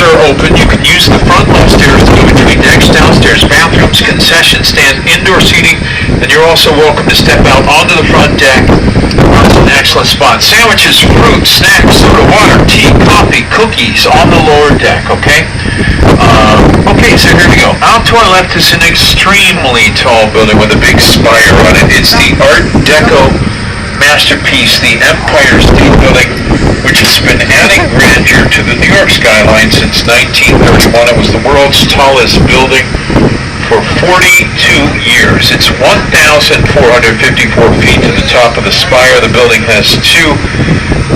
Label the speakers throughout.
Speaker 1: stairs are open. You can use the front left stairs to go between decks, downstairs bathrooms, concession stand, indoor seating, and you're also welcome to step out onto the front deck. It's an excellent spot. Sandwiches, fruit, snacks, soda, water, tea, coffee, cookies on the lower deck, okay? Okay, so here we go. Out to our left is an extremely tall building with a big spire on it. It's the Art Deco masterpiece, the Empire State Building, which has been adding grandeur to the New York skyline since 1931. It was the world's tallest building for 42 years. It's 1,454 feet to the top of the spire. The building has two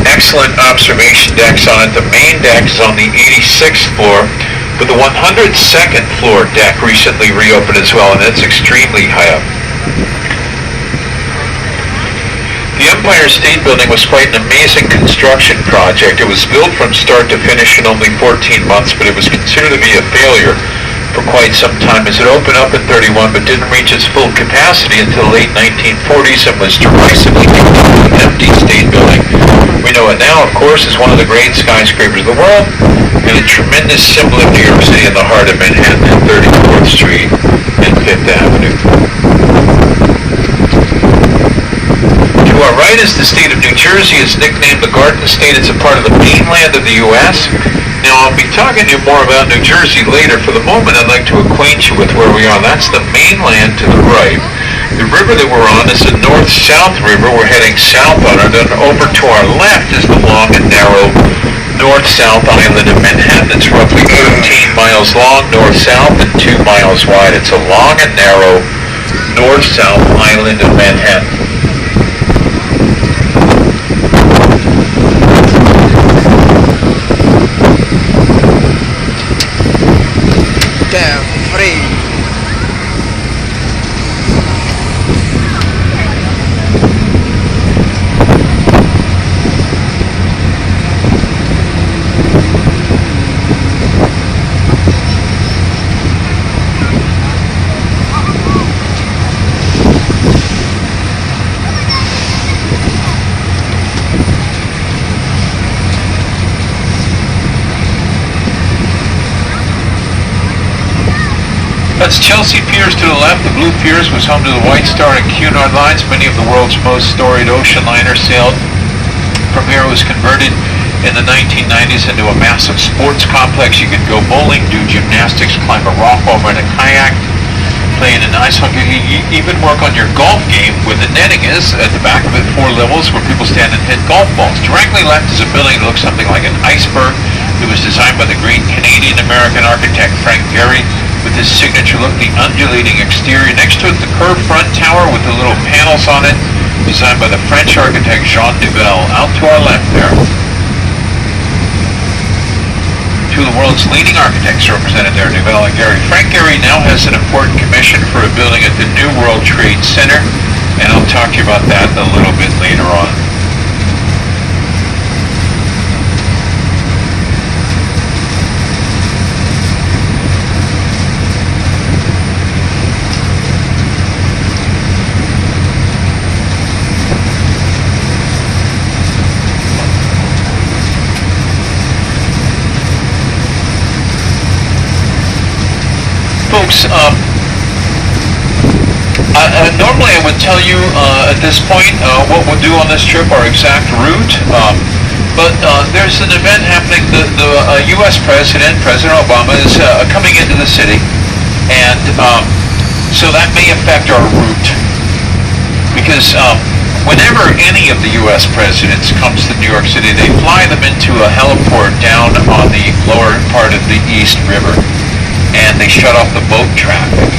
Speaker 1: excellent observation decks on it. The main deck is on the 86th floor, but the 102nd floor deck recently reopened as well, and it's extremely high up. The Empire State Building was quite an amazing construction project. It was built from start to finish in only 14 months, but it was considered to be a failure for quite some time, as it opened up in 31 but didn't reach its full capacity until the late 1940s and was derisively called an empty state building. We know it now, of course, as one of the great skyscrapers of the world and a tremendous symbol of New York City in the heart of Manhattan at 34th Street and 5th Avenue. To our right is the state of New Jersey. It's nicknamed the Garden State. It's a part of the mainland of the U.S. Now, I'll be talking to you more about New Jersey later. For the moment, I'd like to acquaint you with where we are. That's the mainland to the right. The river that we're on is the North-South River. We're heading south on it. Then over to our left is the long and narrow North-South Island of Manhattan. It's roughly 15 miles long, north-south, and 2 miles wide. It's a long and narrow North-South Island of Manhattan. That's Chelsea Piers to the left. The Blue Piers was home to the White Star and Cunard lines. Many of the world's most storied ocean liners sailed from here. It was converted in the 1990s into a massive sports complex. You could go bowling, do gymnastics, climb a rock wall, rent a kayak, play in an ice hockey. You even work on your golf game where the netting is. At the back of it, 4 levels where people stand and hit golf balls. Directly left is a building that looks something like an iceberg. It was designed by the great Canadian-American architect Frank Gehry, with his signature look, the undulating exterior. Next to it, the curved front tower with the little panels on it, designed by the French architect Jean Nouvel. Out to our left there. Two of the world's leading architects represented there, Nouvel and Gehry. Frank Gehry now has an important commission for a building at the New World Trade Center, and I'll talk to you about that a little bit later on. Folks, normally I would tell you at this point what we'll do on this trip, our exact route, but there's an event happening. The U.S. President Obama, is coming into the city, and so that may affect our route, because whenever any of the U.S. presidents comes to New York City, they fly them into a heliport down on the lower part of the East River, and they shut off the boat traffic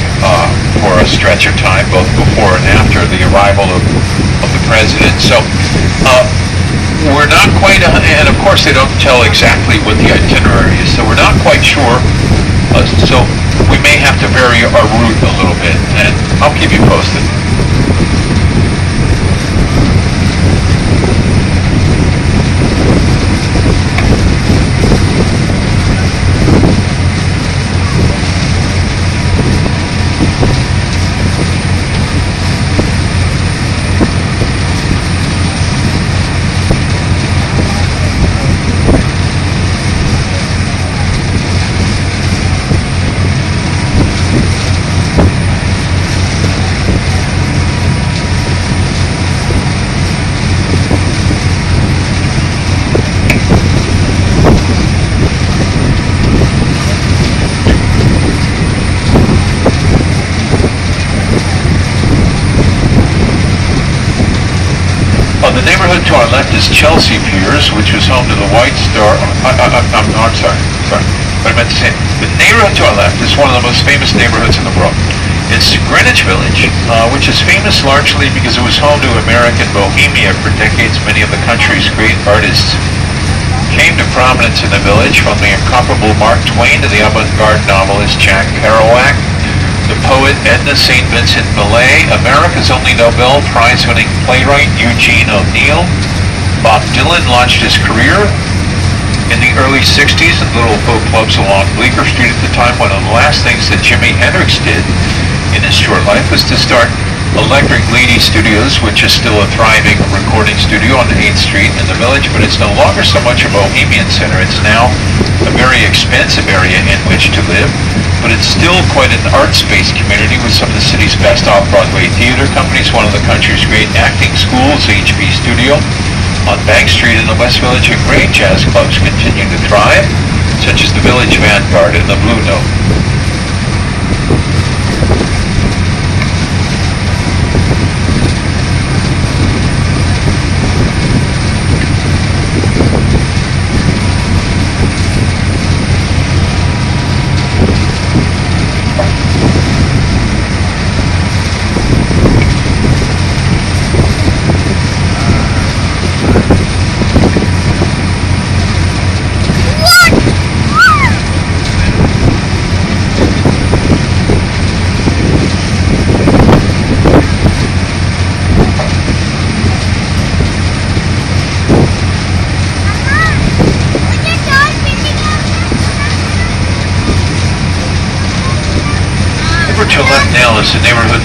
Speaker 1: for a stretch of time, both before and after the arrival of the president. So we're not quite, and of course they don't tell exactly what the itinerary is, so we're not quite sure. So we may have to vary our route a little bit, and I'll keep you posted. to our left is Chelsea Piers, which was home to the White Star. I'm sorry. What I meant to say, the neighborhood to our left is one of the most famous neighborhoods in the world. It's Greenwich Village, which is famous largely because it was home to American Bohemia for decades. Many of the country's great artists came to prominence in the village, from the incomparable Mark Twain to the avant-garde novelist Jack Kerouac, the poet Edna St. Vincent Millay, America's only Nobel Prize-winning playwright Eugene O'Neill. Bob Dylan launched his career in the early 60s in little folk clubs along Bleecker Street at the time. One of the last things that Jimi Hendrix did in his short life was to start Electric Lady Studios, which is still a thriving recording studio on 8th Street in the village, but it's no longer so much a bohemian center. It's now a very expensive area in which to live, but it's still quite an art-based community with some of the city's best off-Broadway theater companies, one of the country's great acting schools, HB Studio. On Bank Street in the West Village, great jazz clubs continue to thrive, such as the Village Vanguard and the Blue Note. Over to your left now is the neighborhood